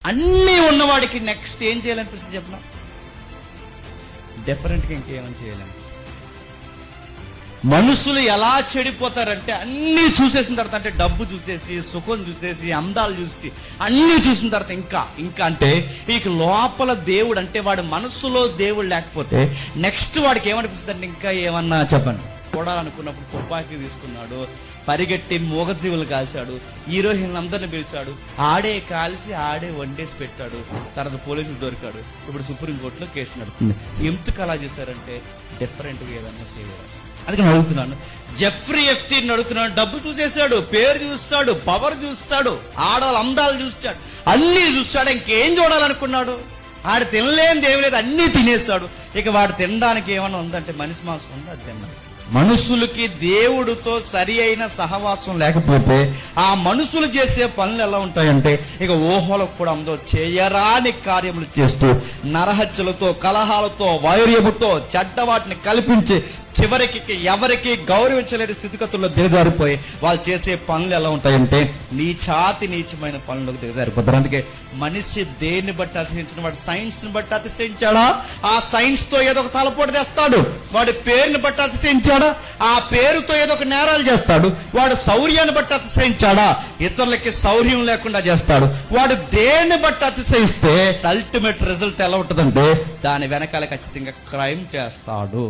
అన్నీ ఉన్నవాడికి నెక్స్ట్ ఏం చేయాలనిపిస్తుంది చెప్పిన? డిఫరెంట్గా ఇంకేమని చేయాలనిపిస్తుంది. మనుషులు ఎలా చెడిపోతారంటే అన్నీ చూసేసిన తర్వాత, అంటే డబ్బు చూసేసి, సుఖం చూసేసి, అందాలు చూసి, అన్నీ చూసిన తర్వాత ఇంకా అంటే ఇక లోపల దేవుడు, అంటే వాడి మనస్సులో దేవుడు లేకపోతే నెక్స్ట్ వాడికి ఏమనిపిస్తుంది అంటే ఇంకా ఏమన్నా చెప్పండి. చూడాలనుకున్నప్పుడు తుపాకీ తీసుకున్నాడు, పరిగెట్టి మూగజీవులు కాల్చాడు, హీరోయిన్లు అందరిని పిలిచాడు, ఆడే కాల్చి ఆడే వండేసి పెట్టాడు. తర్వాత పోలీసులు దొరికాడు, ఇప్పుడు సుప్రీంకోర్టులో కేసు నడుస్తుంది. ఎందుకు అలా చేశారంటే డిఫరెంట్గా ఏదన్నా చేయాలి. అందుకని అడుగుతున్నాను, జెఫ్రీ ఎప్స్టీన్ అడుగుతున్నాను. డబ్బు చూసేశాడు, పేరు చూస్తాడు, పవర్ చూస్తాడు, ఆడవాళ్ళ అందాలు చూస్తాడు, అన్నీ చూస్తాడు. ఇంకేం చూడాలనుకున్నాడు? ఆడు తినలేని ఏమి లేదు, అన్నీ తినేస్తాడు. ఇక వాడు తినడానికి ఏమన్నా ఉందంటే మనిషి మాంసం ఉంది, అది తిన్నాడు. మనుషులకి దేవుడితో సరి అయిన సహవాసం లేకపోతే ఆ మనుషులు చేసే పనులు ఎలా ఉంటాయంటే ఇక ఊహలకు కూడా అందో చేయరాని కార్యములు చేస్తూ నరహత్యలతో, కలహాలతో, వైర్యముతో, చెడ్డ వాటిని కల్పించి చివరికి ఎవరికి గౌరవించలేని స్థితిగతుల్లో దిగజారిపోయి వాళ్ళు చేసే పనులు ఎలా ఉంటాయంటే నీచమైన పనులకు దిగజారిపోతారు. అందుకే మనిషి దేన్ని బట్టి అతిశయించిన వాడు సైన్స్ని బట్టి అతిశయించాడా? ఆ సైన్స్ తో ఏదో ఒక తలపోటు తెస్తాడు. వాడి పేరుని బట్టి అతిశయించాడా? ఆ పేరుతో ఏదో ఒక నేరాలు చేస్తాడు. వాడు శౌర్యాన్ని బట్టి అతిశయించాడా? ఇతరులకి శౌర్యం లేకుండా చేస్తాడు. వాడు దేన్ని బట్టి అతిశయిస్తే అల్టిమేట్ రిజల్ట్ ఎలా ఉంటుందంటే దాని వెనకాల ఖచ్చితంగా క్రైమ్ చేస్తాడు.